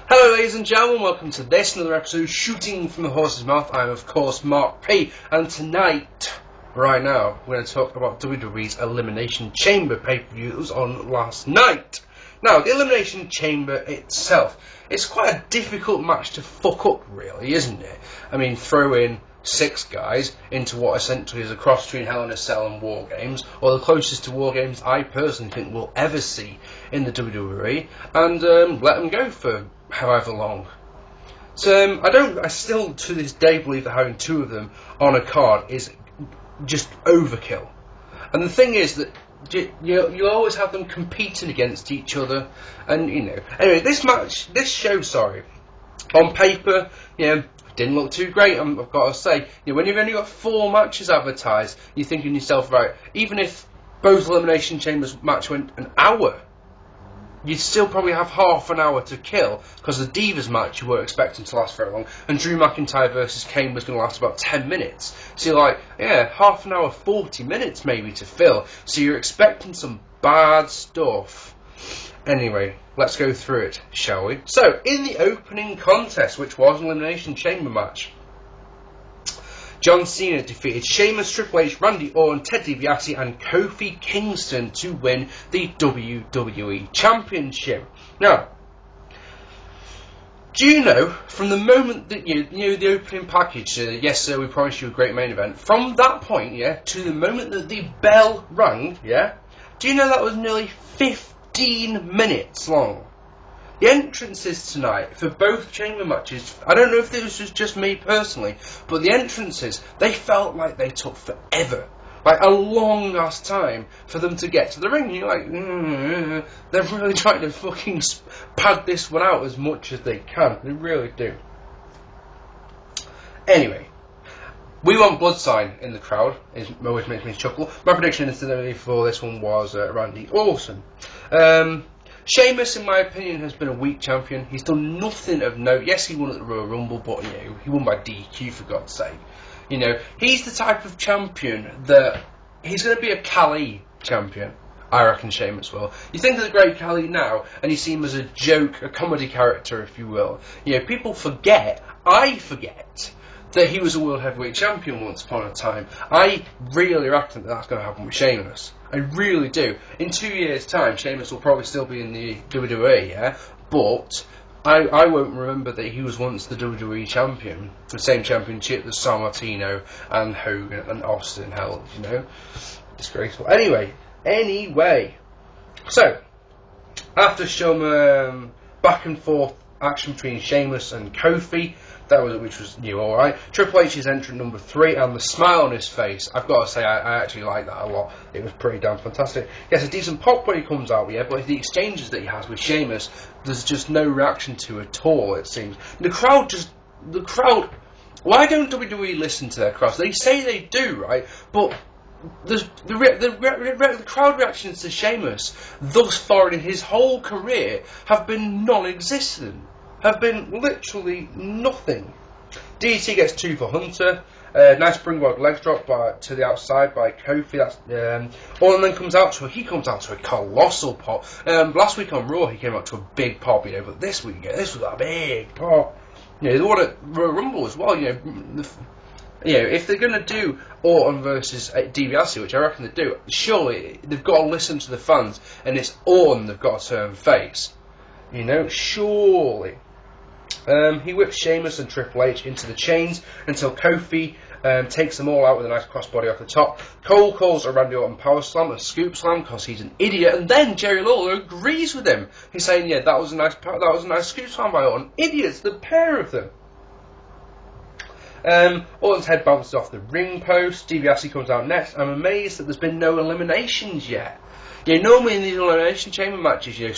Hello ladies and gentlemen, welcome to this, another episode Shooting from the Horse's Mouth. I'm of course Mark P, and tonight, right now, we're going to talk about WWE's Elimination Chamber pay-per-view that was on last night. Now, the Elimination Chamber itself, it's quite a difficult match to fuck up really, isn't it? I mean, throw in 6 guys into what essentially is a cross between Hell in a Cell and War Games, or the closest to War Games I personally think we'll ever see in the WWE, and let them go for however long. So I still to this day believe that having 2 of them on a card is just overkill. And the thing is that you always have them competing against each other, and you know. Anyway, this show, on paper, didn't look too great, I've got to say. When you've only got 4 matches advertised, you're thinking to yourself, right, even if both Elimination Chambers match went an hour, you'd still probably have half an hour to kill, because the Divas match you weren't expecting to last very long, and Drew McIntyre versus Kane was going to last about 10 minutes. So you're like, yeah, half an hour, 40 minutes maybe to fill. So you're expecting some bad stuff. Anyway, let's go through it, shall we? So, in the opening contest, which was an Elimination Chamber match, John Cena defeated Sheamus, Triple H, Randy Orton, Ted DiBiase and Kofi Kingston to win the WWE Championship. Now, do you know, from the moment that the opening package, yes sir, we promised you a great main event, from that point, to the moment that the bell rang, do you know that was nearly 15 minutes long? The entrances tonight for both chamber matches, I don't know if this was just me personally, but the entrances, they felt like they took forever. Like a long ass time for them to get to the ring. You're like, they're really trying to fucking pad this one out as much as they can. They really do. Anyway, we want blood sign in the crowd. It always makes me chuckle. My prediction incidentally for this one was Randy Orton. Sheamus, in my opinion, has been a weak champion. He's done nothing of note. Yes, he won at the Royal Rumble, but he won by DQ for God's sake. He's the type of champion that he's going to be a Khali champion. I reckon Sheamus will. You think of the Great Khali now, and you see him as a joke, a comedy character, if you will. People forget. I forget that he was a World Heavyweight Champion once upon a time. I really reckon that that's going to happen with Sheamus. I really do. In 2 years' time, Sheamus will probably still be in the WWE, but I won't remember that he was once the WWE Champion, the same championship that San Martino and Hogan and Austin held, Disgraceful. Anyway, so, after some back and forth action between Sheamus and Kofi, which was alright. Triple H's entrant number 3 and the smile on his face, I've got to say I actually like that a lot. It was pretty damn fantastic. He has a decent pop when he comes out, but the exchanges that he has with Sheamus, there's just no reaction to at all, it seems. The crowd, why don't WWE listen to their crowds? They say they do, right? But the crowd reactions to Sheamus thus far in his whole career have been non-existent. Have been literally nothing. DDT gets 2 for Hunter. Nice springboard leg drop to the outside by Kofi. That's Orton then comes out to a colossal pop. Last week on Raw he came out to a big pop, but this week this was a big pop. The one at Royal Rumble as well. If they're gonna do Orton versus DiBiase, which I reckon they do, surely they've got to listen to the fans, and it's Orton they've got to turn face. Surely. He whips Sheamus and Triple H into the chains until Kofi takes them all out with a nice crossbody off the top. Cole calls a Randy Orton power slam a scoop slam because he's an idiot, and then Jerry Lawler agrees with him. He's saying, that was a nice scoop slam by Orton. Idiots, the pair of them. Orton's head bounces off the ring post. DiBiase comes out next. I'm amazed that there's been no eliminations yet. Normally in these Elimination Chamber matches, you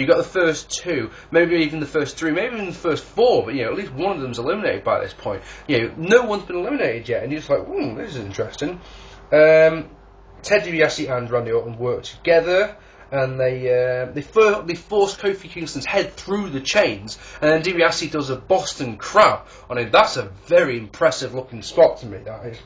got the first 2, maybe even the first 3, maybe even the first 4, but at least one of them's eliminated by this point. No one's been eliminated yet, and you're just like, this is interesting. Ted DiBiase and Randy Orton work together, and they force Kofi Kingston's head through the chains, and then DiBiase does a Boston Crab on it. That's a very impressive looking spot to me, that is.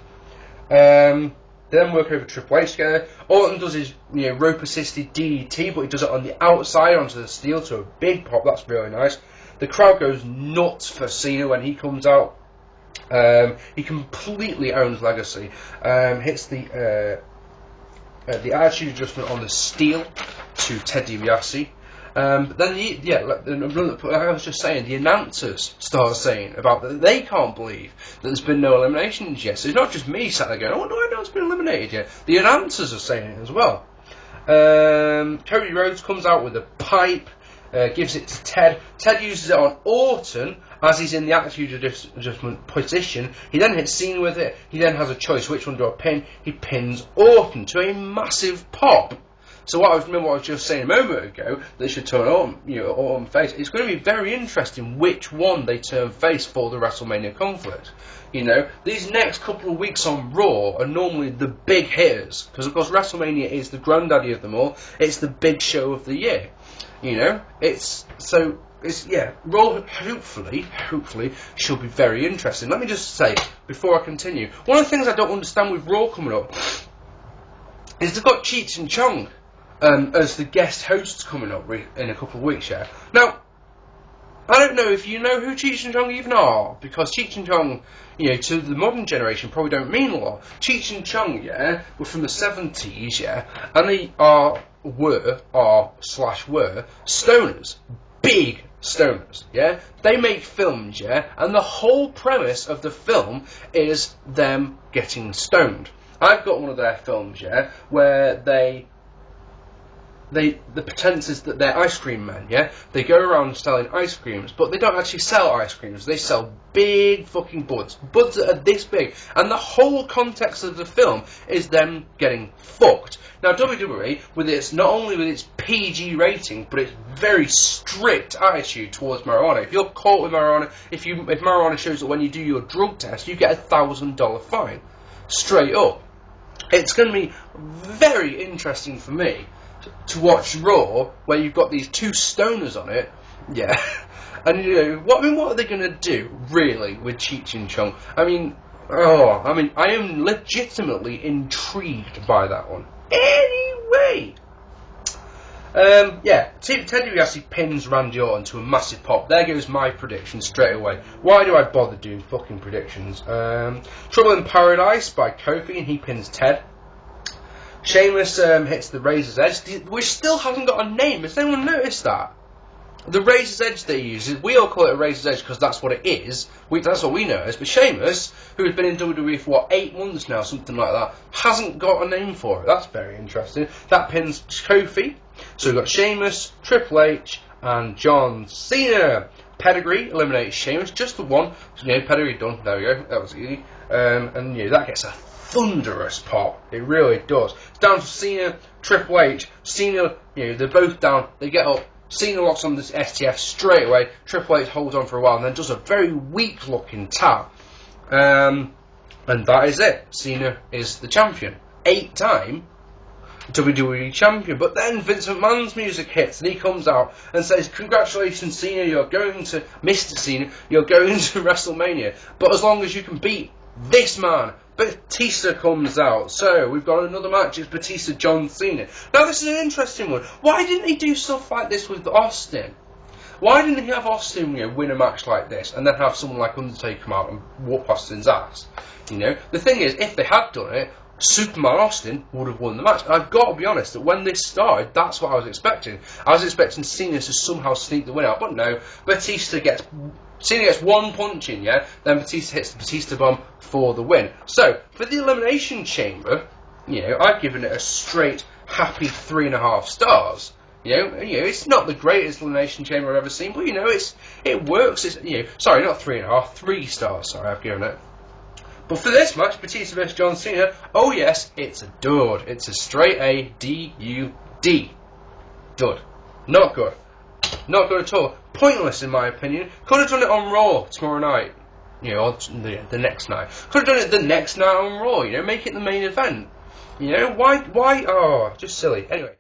They then work over Triple H together. Orton does his rope assisted DDT, but he does it on the outside onto the steel to a big pop. That's really nice. The crowd goes nuts for Cena when he comes out. He completely owns Legacy. Hits the attitude adjustment on the steel to Ted DiBiase. But then, I was just saying, the announcers start saying about that they can't believe that there's been no eliminations yet. So it's not just me sat there going, oh, no, I know it's been eliminated yet. The announcers are saying it as well. Cody Rhodes comes out with a pipe, gives it to Ted. Ted uses it on Orton as he's in the attitude adjustment position. He then hits Cena with it. He then has a choice which one do I pin. He pins Orton to a massive pop. So what I was just saying a moment ago, they should turn Orton face. It's going to be very interesting which one they turn face for the WrestleMania conflict. You know, these next couple of weeks on Raw are normally the big hitters, because of course WrestleMania is the granddaddy of them all. It's the big show of the year. You know, Raw hopefully should be very interesting. Let me just say before I continue, one of the things I don't understand with Raw coming up is they've got Cheech and Chong as the guest hosts coming up in a couple of weeks, yeah. Now, I don't know if you know who Cheech and Chong even are, because Cheech and Chong, you know, to the modern generation probably don't mean a lot. Cheech and Chong, yeah, were from the 70s, yeah, and they were stoners. Big stoners, yeah. They make films, yeah, and the whole premise of the film is them getting stoned. I've got one of their films, yeah, where the pretense is that they're ice cream men, yeah? They go around selling ice creams, but they don't actually sell ice creams. They sell big fucking buds that are this big. And the whole context of the film is them getting fucked. Now, WWE, not only with its PG rating, but its very strict attitude towards marijuana. If you're caught with marijuana, if marijuana shows that when you do your drug test, you get a $1,000 fine. Straight up. It's going to be very interesting for me to watch Raw, where you've got these two stoners on it, yeah, and you know, what are they going to do, really, with Cheech and Chong? I am legitimately intrigued by that one. Anyway, Ted DiBiase pins Randy Orton to a massive pop. There goes my prediction straight away. Why do I bother doing fucking predictions? Trouble in Paradise by Kofi, and he pins Ted. Sheamus hits the Razor's Edge, which still hasn't got a name. Has anyone noticed that? The Razor's Edge they use, we all call it a Razor's Edge because that's what it is. That's what we know it as. But Sheamus, who has been in WWE for 8 months now, something like that, hasn't got a name for it. That's very interesting. That pins Kofi. So we've got Sheamus, Triple H, and John Cena. Pedigree eliminates Sheamus, just the one. So, pedigree done. There we go. That was easy. And that gets a thunderous pop. It really does. It's down to Cena, Triple H. Cena, they're both down. They get up. Cena locks on this STF straight away. Triple H holds on for a while and then does a very weak looking tap. And that is it. Cena is the champion. 8-time WWE champion. But then Vince McMahon's music hits and he comes out and says, congratulations Cena, Mr. Cena, you're going to WrestleMania. But as long as you can beat this man. Batista comes out. So we've got another match. It's Batista, John Cena. Now this is an interesting one. Why didn't he do stuff like this with Austin? Why didn't he have Austin win a match like this and then have someone like Undertaker come out and whoop Austin's ass? The thing is, if they had done it, Superman Austin would have won the match. And I've got to be honest that when this started, that's what I was expecting. I was expecting Cena to somehow sneak the win out, but no. Cena gets one punch in, yeah? Then Batista hits the Batista bomb for the win. So, for the Elimination Chamber, I've given it a straight, happy 3.5 stars. It's not the greatest Elimination Chamber I've ever seen, but, it works. Sorry, not 3.5, 3 stars, sorry, I've given it. But for this match, Batista vs John Cena, oh yes, it's a dud. It's a straight A, D-U-D. Dud. Not good. Not good at all. Pointless in my opinion. Could have done it on Raw tomorrow night. Or the next night. Could have done it the next night on Raw, make it the main event. Why? Oh, just silly. Anyway.